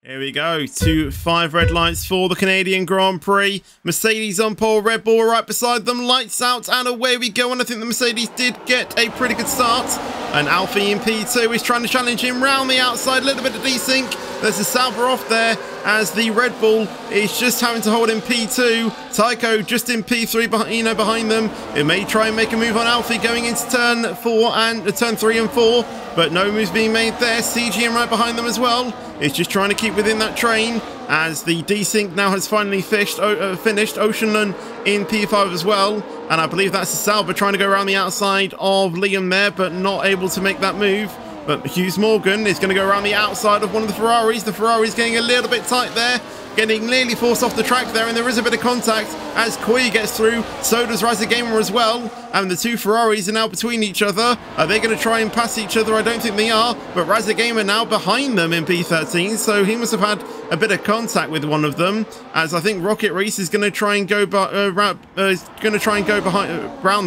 Here we go, 5 red lights for the Canadian Grand Prix. Mercedes on pole, Red Bull right beside them, lights out, and away we go. And I think the Mercedes did get a pretty good start. And Alfie in P2 is trying to challenge him round the outside, a little bit of desync. There's a Sauber off there as the Red Bull is just having to hold in P2. Tycho just in P3 behind them. It may try and make a move on Alfie going into turn 3 and 4, but no moves being made there. CGM right behind them as well. It's just trying to keep within that train as the desync now has finally finished. Oceanland in P5 as well, and I believe that's a Sauber trying to go around the outside of Liam there, but not able to make that move. But Hughes Morgan is going to go around the outside of one of the Ferraris. The Ferrari's getting a little bit tight there, getting nearly forced off the track there, and there is a bit of contact as Koi gets through. So does Razagamer as well, and the two Ferraris are now between each other. Are they going to try and pass each other? I don't think they are, but Razagamer now behind them in P13, so he must have had a bit of contact with one of them, as I think Rocket Reese is going to try and go around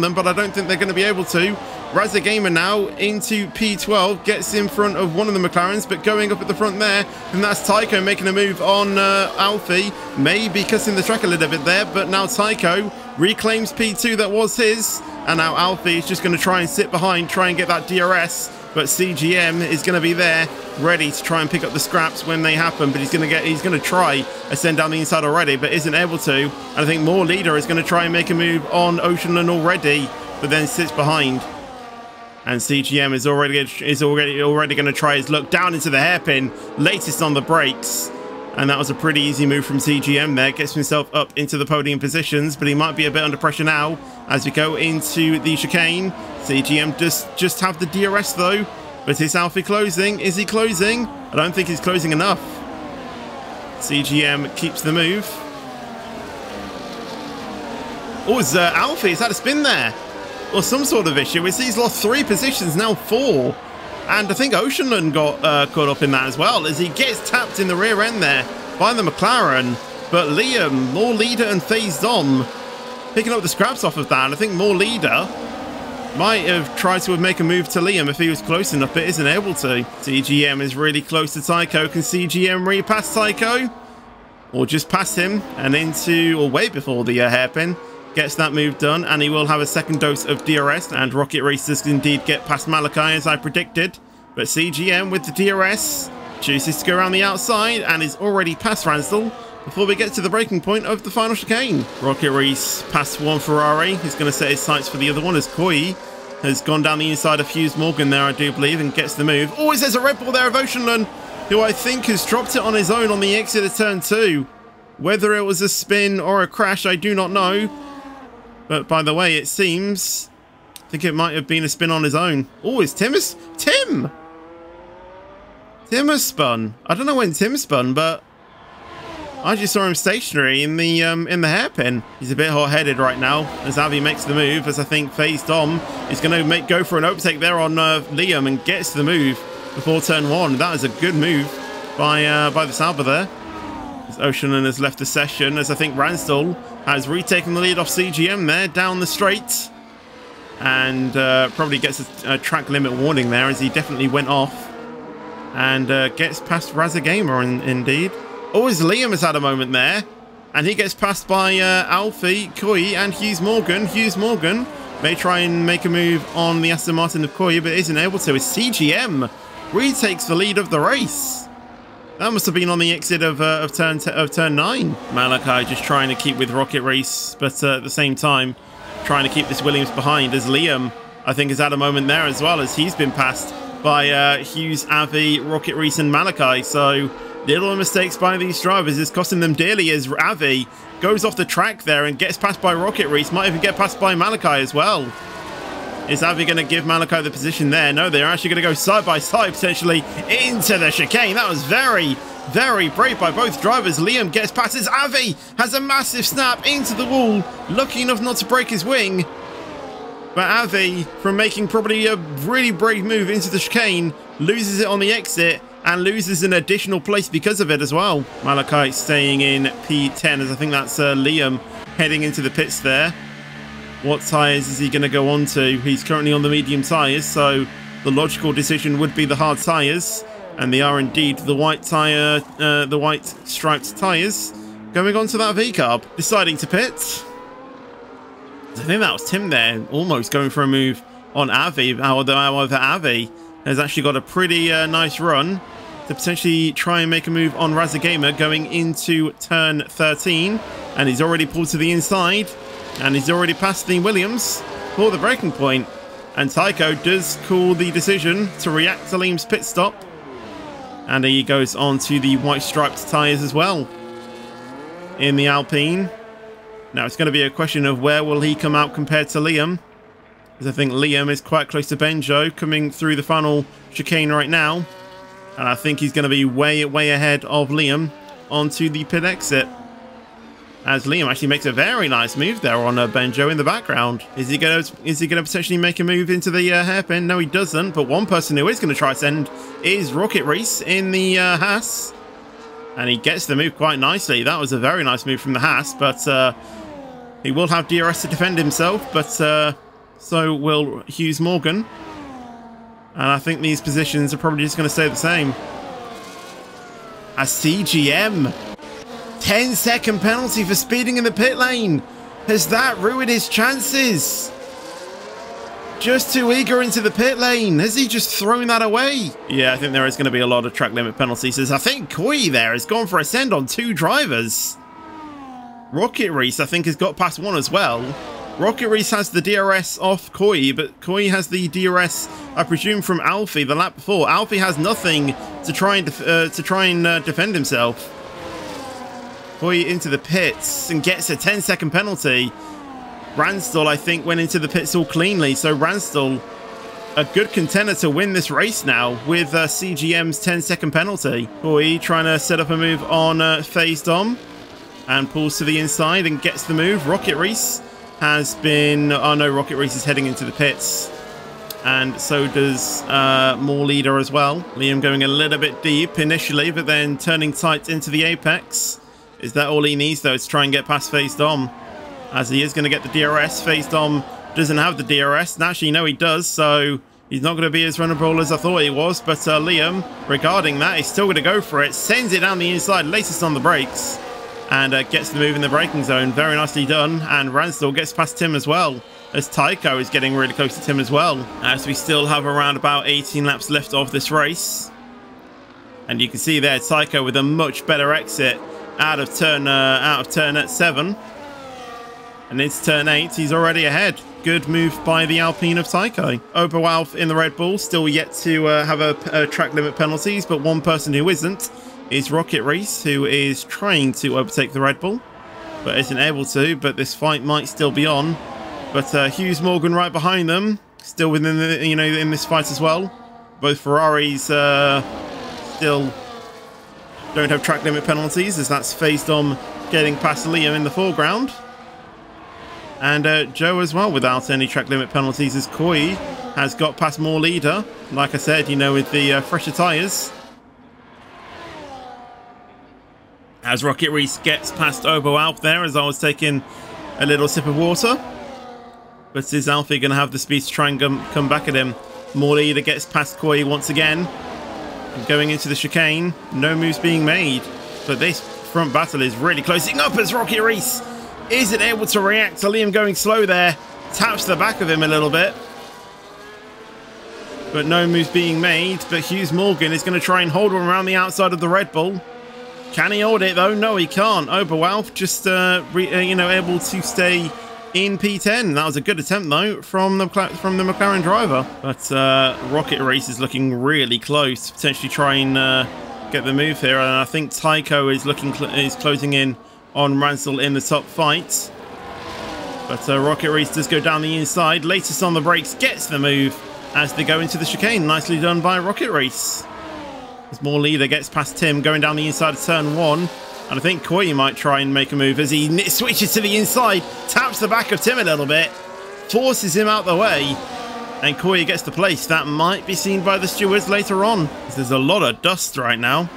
them, but I don't think they're going to be able to. Razagamer now into P12, gets in front of one of the McLarens, but going up at the front there, and that's Tycho making a move on Alfie, maybe cutting the track a little bit there, but now Tycho reclaims P2 that was his, and now Alfie is just going to try and sit behind, try and get that DRS, but CGM is going to be there, ready to try and pick up the scraps when they happen, but he's going to try ascend down the inside already, but isn't able to, and I think More Leader is going to try and make a move on Oceanland already, but then sits behind. And CGM is already going to try his luck down into the hairpin, latest on the brakes. And that was a pretty easy move from CGM there. Gets himself up into the podium positions, but he might be a bit under pressure now as we go into the chicane. CGM just have the DRS though. But is Alfie closing? Is he closing? I don't think he's closing enough. CGM keeps the move. Oh, it's Alfie. He's had a spin there, or some sort of issue. He's lost 3 positions, now 4. And I think Oceanland got caught up in that as well, as he gets tapped in the rear end there by the McLaren. But Liam, More Leader and Phased On picking up the scraps off of that. And I think More Leader might have tried to make a move to Liam if he was close enough, but isn't able to. CGM is really close to Tycho. Can CGM repass Tycho? Or just pass him and into, or way before the hairpin? Gets that move done, and he will have a second dose of DRS, and Rocket Racers indeed get past Malachi as I predicted. But CGM with the DRS chooses to go around the outside and is already past RANSDAAL before we get to the breaking point of the final chicane. Rocket Reese past one Ferrari. He's going to set his sights for the other one as Koi has gone down the inside of Hughes Morgan there, I do believe, and gets the move. Oh, there's a Red Bull there of Oceanland, who I think has dropped it on his own on the exit of turn 2. Whether it was a spin or a crash, I do not know. But by the way, it seems, I think it might have been a spin on his own. Oh, it's Tim has spun. I don't know when Tim spun, but I just saw him stationary in the hairpin. He's a bit hot-headed right now as Avi makes the move, as I think Phased On is going to go for an overtake there on Liam and gets the move before turn 1. That is a good move by the Sauber there. As Oceanland has left the session, as I think RANSDAAL has retaken the lead off CGM there down the straight, and probably gets a track limit warning there, as he definitely went off and gets past Razagamer indeed. Oh, as Liam has had a moment there, and he gets passed by Alfie, Koi and Hughes Morgan. Hughes Morgan may try and make a move on the Aston Martin of Koi, but isn't able to, as CGM retakes the lead of the race. That must have been on the exit of turn 9. Malachi just trying to keep with Rocket Reese, but at the same time trying to keep this Williams behind, as Liam, I think, has had a moment there as well, as he's been passed by Hughes, Avi, Rocket Reese and Malachi. So little mistakes by these drivers is costing them dearly, as Avi goes off the track there and gets passed by Rocket Reese, might even get passed by Malachi as well. Is Avi going to give Malachi the position there? No, they're actually going to go side by side, potentially into the chicane. That was very, very brave by both drivers. Liam gets past as Avi has a massive snap into the wall, lucky enough not to break his wing. But Avi, from making probably a really brave move into the chicane, loses it on the exit and loses an additional place because of it as well. Malachi staying in P10, as I think that's Liam heading into the pits there. What tyres is he going to go on to? He's currently on the medium tyres, so the logical decision would be the hard tyres. And they are indeed the white tyre, the white striped tyres going onto that V-carb, deciding to pit. I think that was Tim there, almost going for a move on Avi. However, Avi has actually got a pretty nice run to potentially try and make a move on Razagamer going into turn 13. And he's already pulled to the inside, and he's already passed the Williams for the braking point. And Tycho does call the decision to react to Liam's pit stop. And he goes on to the white striped tyres as well in the Alpine. Now it's going to be a question of where will he come out compared to Liam, because I think Liam is quite close to Benjo coming through the final chicane right now, and I think he's going to be way ahead of Liam onto the pit exit, as Liam actually makes a very nice move there on Benjo in the background. Is he going to potentially make a move into the hairpin? No, he doesn't. But one person who is going to try to send is Rocket Reese in the Haas, and he gets the move quite nicely. That was a very nice move from the Haas, but he will have DRS to defend himself, but so will Hughes Morgan. And I think these positions are probably just going to stay the same. A CGM. 10-second penalty for speeding in the pit lane. Has that ruined his chances? Just too eager into the pit lane. Has he just thrown that away? Yeah, I think there is going to be a lot of track limit penalties, as I think Koi there has gone for a send on 2 drivers. Rocket Reese, I think, has got past 1 as well. Rocket Reese has the DRS off Koi, but Koi has the DRS, I presume, from Alfie the lap before. Alfie has nothing to try and defend himself. Koi into the pits and gets a 10-second penalty. RANSDAAL, I think, went into the pits all cleanly, so RANSDAAL, a good contender to win this race now with CGM's 10-second penalty. Koi trying to set up a move on Phase Dom and pulls to the inside and gets the move. Rocket Reese has been... Oh no, Rocket Reese is heading into the pits. And so does More Leader as well. Liam going a little bit deep initially, but then turning tight into the apex. Is that all he needs, though, to try and get past Phase Dom? As he is going to get the DRS. Phase Dom doesn't have the DRS. And actually, no, he does, so he's not going to be as runnable as I thought he was. But Liam, regarding that, is still going to go for it. Sends it down the inside, latest on the brakes. And gets the move in the braking zone. Very nicely done. And RANSDAAL gets past Tim as well, as Tycho is getting really close to Tim as well. As we still have around about 18 laps left of this race. And you can see there, Tycho with a much better exit out of turn 7. And it's turn 8. He's already ahead. Good move by the Alpine of Tycho. OBOALF in the Red Bull, still yet to have a track limit penalties, but one person who isn't is Rocket Reese, who is trying to overtake the Red Bull, but isn't able to. But this fight might still be on. But Hughes Morgan right behind them, still within the, in this fight as well. Both Ferraris still don't have track limit penalties, as that's Phase Dom getting past Liam in the foreground. And Joe as well without any track limit penalties, as Koi has got past More Leader, like I said, with the fresher tyres. As Rocket Reese gets past OBOALF there, as I was taking a little sip of water. But is Alfie going to have the speed to try and come back at him? More Leader gets past Koi once again. Going into the chicane, no moves being made, but this front battle is really closing up as Rocket Reese isn't able to react to Liam going slow there. Taps the back of him a little bit, but no moves being made. But Hughes Morgan is going to try and hold him around the outside of the Red Bull. Can he hold it though? No, he can't. OBOALF just able to stay in P10. That was a good attempt though from the McLaren driver, but Rocket Reese is looking really close to potentially try and get the move here. And I think Tycho is closing in on RANSDAAL in the top fight. But Rocket Reese does go down the inside, latest on the brakes, gets the move as they go into the chicane. Nicely done by Rocket Reese. As More Leader gets past Tim going down the inside of turn 1. And I think Koi might try and make a move as he switches to the inside, taps the back of Tim a little bit, forces him out the way, and Koi gets the place. That might be seen by the stewards later on. There's a lot of dust right now,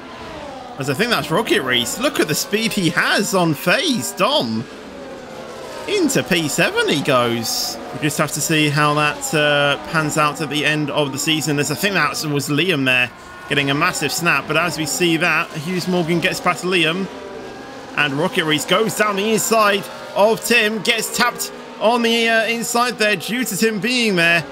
as I think that's Rocket Reese. Look at the speed he has on Phase Dom. Into P7 he goes. We just have to see how that pans out at the end of the season, as I think that was Liam there getting a massive snap. But as we see that, Hughes Morgan gets past Liam. And Rocket Reese goes down the inside of Tim, gets tapped on the inside there due to Tim being there.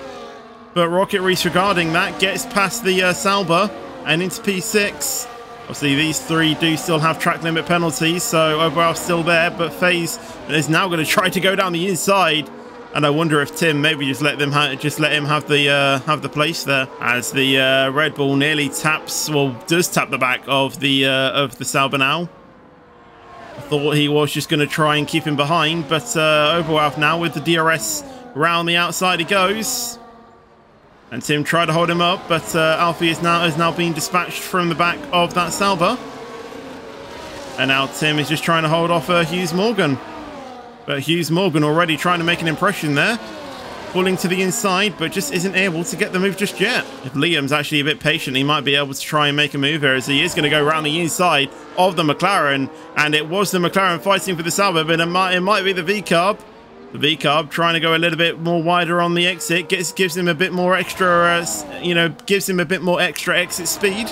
But Rocket Reese, regarding that, gets past the Sauber and into P6. Obviously, these three do still have track limit penalties, so OBOALF's still there. But FaZe is now going to try to go down the inside. And I wonder if Tim maybe just let him have the place there, as the Red Bull nearly taps, well, does tap the back of the Sauber now. I thought he was just going to try and keep him behind, but OBOALF now with the DRS round the outside he goes. And Tim tried to hold him up, but Alfie is now being dispatched from the back of that Sauber. And now Tim is just trying to hold off Hughes Morgan. But Hughes Morgan already trying to make an impression there. Pulling to the inside, but just isn't able to get the move just yet. If Liam's actually a bit patient, he might be able to try and make a move here, as he is going to go around the inside of the McLaren. And it was the McLaren fighting for the Sauber, but it might be the V-Carb. The V-Carb trying to go a little bit more wider on the exit. Gives him a bit more extra, gives him a bit more extra exit speed.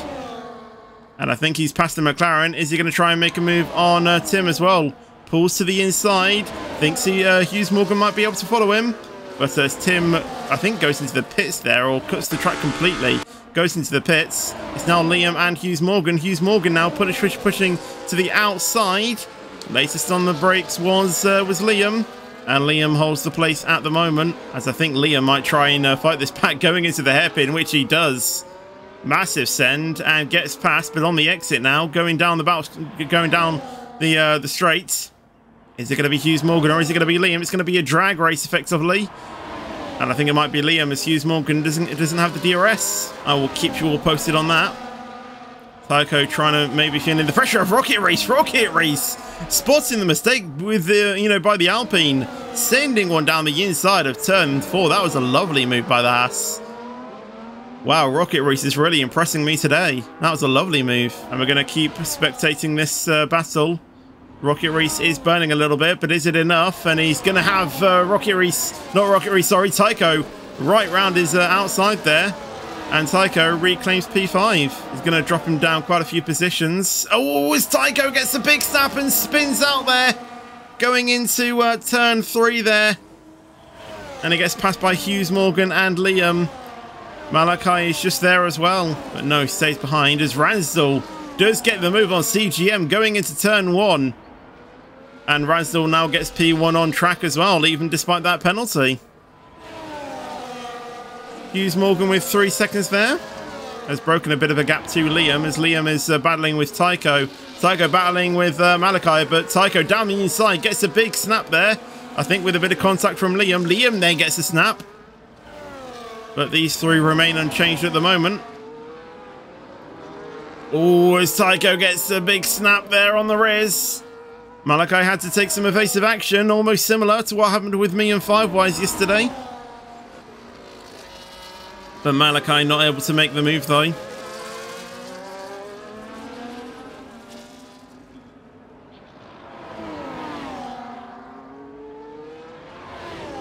And I think he's past the McLaren. Is he going to try and make a move on Tim as well? Pulls to the inside. Thinks Hughes Morgan might be able to follow him. But as Tim, I think, goes into the pits there, or cuts the track completely. Goes into the pits. It's now Liam and Hughes Morgan. Hughes Morgan now pushing to the outside. Latest on the brakes was Liam. And Liam holds the place at the moment, as I think Liam might try and fight this back going into the hairpin, which he does. Massive send and gets past, but on the exit now, going down the straight. Is it going to be Hughes Morgan or is it going to be Liam? It's going to be a drag race effectively. And I think it might be Liam, as Hughes Morgan doesn't have the DRS. I will keep you all posted on that. Tycho trying to maybe feel in the pressure of Rocket Reese. Rocket Reese spotting the mistake with the, by the Alpine. Sending one down the inside of turn 4. That was a lovely move by the Haas. Wow, Rocket Reese is really impressing me today. That was a lovely move. And we're going to keep spectating this battle. Rocket Reese is burning a little bit, but is it enough? And he's going to have Tycho right round his outside there. And Tycho reclaims P5. He's going to drop him down quite a few positions. Oh, as Tycho gets a big snap and spins out there. Going into turn 3 there. And he gets passed by Hughes Morgan and Liam. Malachi is just there as well. But no, he stays behind as RANSDAAL does get the move on CGM going into turn 1. And RANSDAAL now gets P1 on track as well, even despite that penalty. Hughes Morgan with 3 seconds there. Has broken a bit of a gap to Liam, as Liam is battling with Tycho. Tycho battling with Malachi, but Tycho down the inside gets a big snap there. I think with a bit of contact from Liam. Liam then gets a snap. But these three remain unchanged at the moment. Oh, as Tycho gets a big snap there on the Riz. Malachi had to take some evasive action, almost similar to what happened with me and Five Wise yesterday. But Malachi not able to make the move though.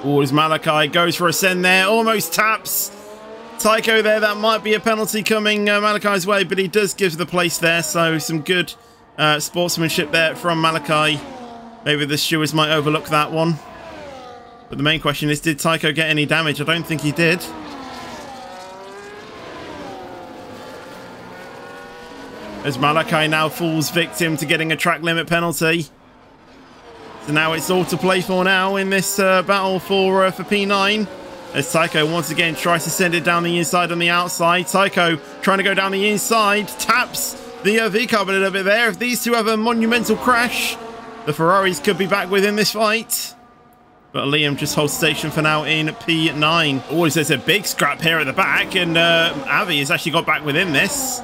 Oh, as Malachi goes for a send there, almost taps Tycho there. That might be a penalty coming Malachi's way, but he does give the place there, so some good sportsmanship there from Malachi. Maybe the stewards might overlook that one. But the main question is, did Tycho get any damage? I don't think he did. As Malachi now falls victim to getting a track limit penalty. So now it's all to play for now in this battle for P9. As Tycho once again tries to send it down the inside on the outside. Tycho trying to go down the inside. Taps the V-Carb a little bit there. If these two have a monumental crash, the Ferraris could be back within this fight. But Liam just holds station for now in P9. Oh, there's a big scrap here at the back. And Avi has actually got back within this.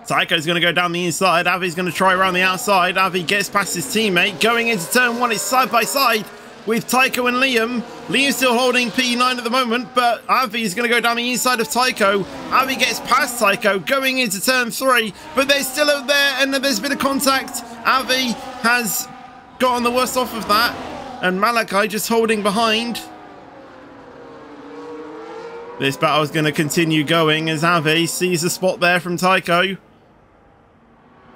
Tycho's going to go down the inside. Avi's going to try around the outside. Avi gets past his teammate. Going into turn 1, it's side by side with Tycho and Liam. Liam's still holding P9 at the moment, but Avi is going to go down the inside of Tycho. Avi gets past Tycho going into turn 3, but they're still out there and there's a bit of contact. Avi has gotten the worst off of that, and Malachi just holding behind. This battle is going to continue going as Avi sees a spot there from Tycho.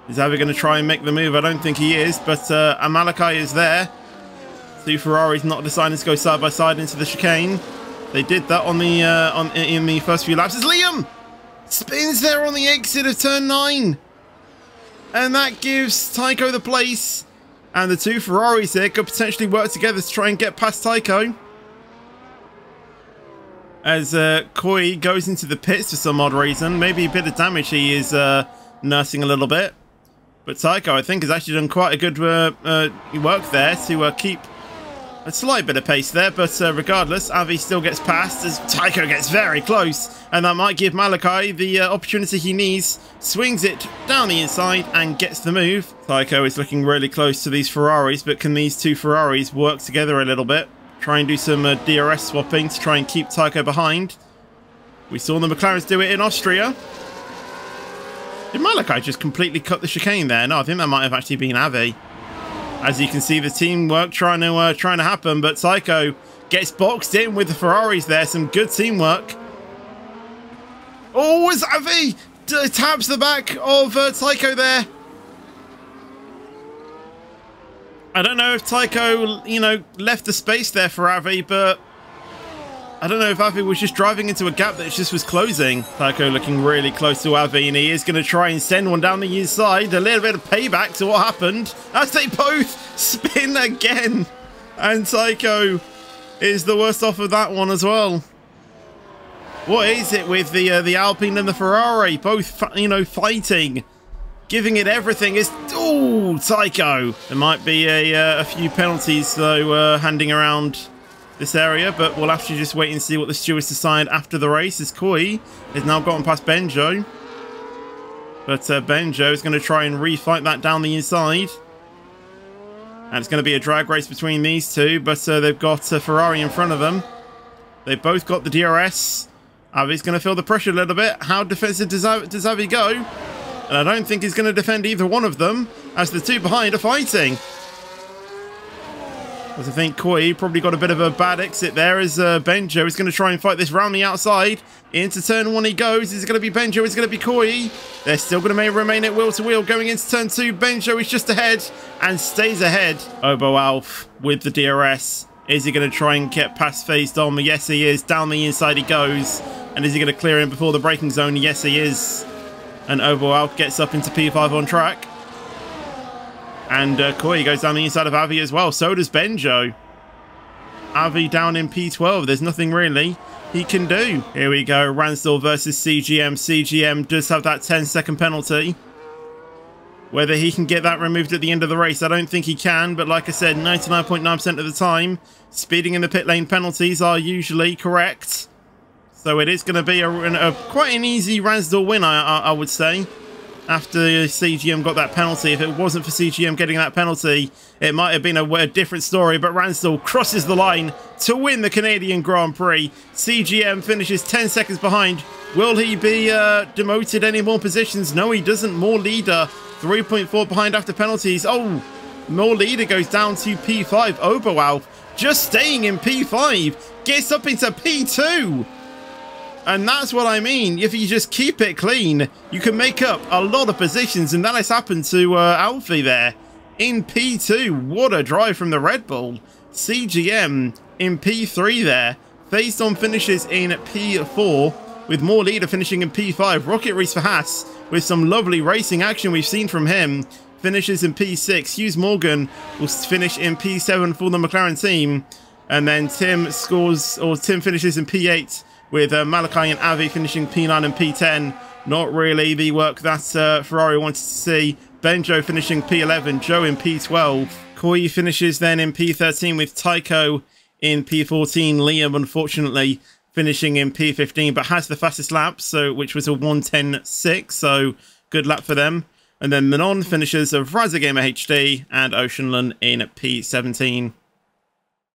Is Avi going to try and make the move? I don't think he is, but Amalekai is there. 2 Ferraris not deciding to go side by side into the chicane. They did that on the in the first few laps. As Liam spins there on the exit of turn 9, and that gives Tycho the place. And the 2 Ferraris here could potentially work together to try and get past Tycho. As Koi goes into the pits for some odd reason. Maybe a bit of damage he is nursing a little bit. But Tycho, I think, has actually done quite a good work there to keep a slight bit of pace there. But regardless, Avi still gets past as Tycho gets very close. And that might give Malachi the opportunity he needs. Swings it down the inside and gets the move. Tycho is looking really close to these Ferraris. But can these 2 Ferraris work together a little bit? Try and do some DRS swapping to try and keep Tycho behind. We saw the McLarens do it in Austria. Did Malachi just completely cut the chicane there? No, I think that might have actually been Avi. As you can see, the teamwork trying to happen, but Tycho gets boxed in with the Ferraris there. Some good teamwork. Oh, as Avi taps the back of Tycho there. I don't know if Tycho, left the space there for Avi, but I don't know if Avi was just driving into a gap that just was closing. Tycho looking really close to Avi, and he is going to try and send one down the inside. A little bit of payback to what happened as they both spin again. And Tycho is the worst off of that one as well. What is it with the Alpine and the Ferrari? Both, fighting. Giving it everything is... Oh, Tycho. There might be a few penalties, though, handing around this area, but we'll have to just wait and see what the stewards decide after the race, as Koi has now gotten past Benjo. But Benjo is going to try and refight that down the inside. And it's going to be a drag race between these two, but they've got Ferrari in front of them. They've both got the DRS. Avi's going to feel the pressure a little bit. How defensive does Avi go? And I don't think he's going to defend either one of them, as the 2 behind are fighting. As I think Koi probably got a bit of a bad exit there, as Benjo is going to try and fight this round the outside. Into turn 1 he goes. Is it going to be Benjo? Is it going to be Koi? They're still going to remain at wheel to wheel. Going into turn 2, Benjo is just ahead and stays ahead. OBOALF with the DRS. Is he going to try and get past Phase Dom? Yes, he is. Down the inside he goes. And is he going to clear him before the braking zone? Yes, he is. And OBOALF gets up into P5 on track. And Koi goes down the inside of Avi as well. So does Benjo. Avi down in P12. There's nothing really he can do. Here we go. RANSDAAL versus CGM. CGM does have that 10-second penalty. Whether he can get that removed at the end of the race, I don't think he can. But like I said, 99.9% of the time, speeding in the pit lane penalties are usually correct. So it is going to be quite an easy RANSDAAL win, I would say. After CGM got that penalty. If it wasn't for CGM getting that penalty, it might have been a different story. But RANSDAAL crosses the line to win the Canadian Grand Prix. CGM finishes 10 seconds behind. Will he be demoted any more positions? No, he doesn't. More leader. 3.4 behind after penalties. Oh, more leader goes down to P5. OBOALF just staying in P5. Gets up into P2. And that's what I mean. If you just keep it clean, you can make up a lot of positions. And that has happened to Alfie there in P2. What a drive from the Red Bull. CGM in P3 there. Phase On finishes in P4 with more leader finishing in P5. Rocket race for Haas with some lovely racing action we've seen from him. Finishes in P6. Hughes Morgan will finish in P7 for the McLaren team. And then Tim finishes in P8. With Malachi and Avi finishing P9 and P10. Not really the work that Ferrari wanted to see. Benjo finishing P11. Joe in P12. Koi finishes then in P13 with Tycho in P14. Liam, unfortunately, finishing in P15, but has the fastest lap, which was a 1:10.6. So good lap for them. And then the non-finishers of Razagamer HD and Oceanland in P17.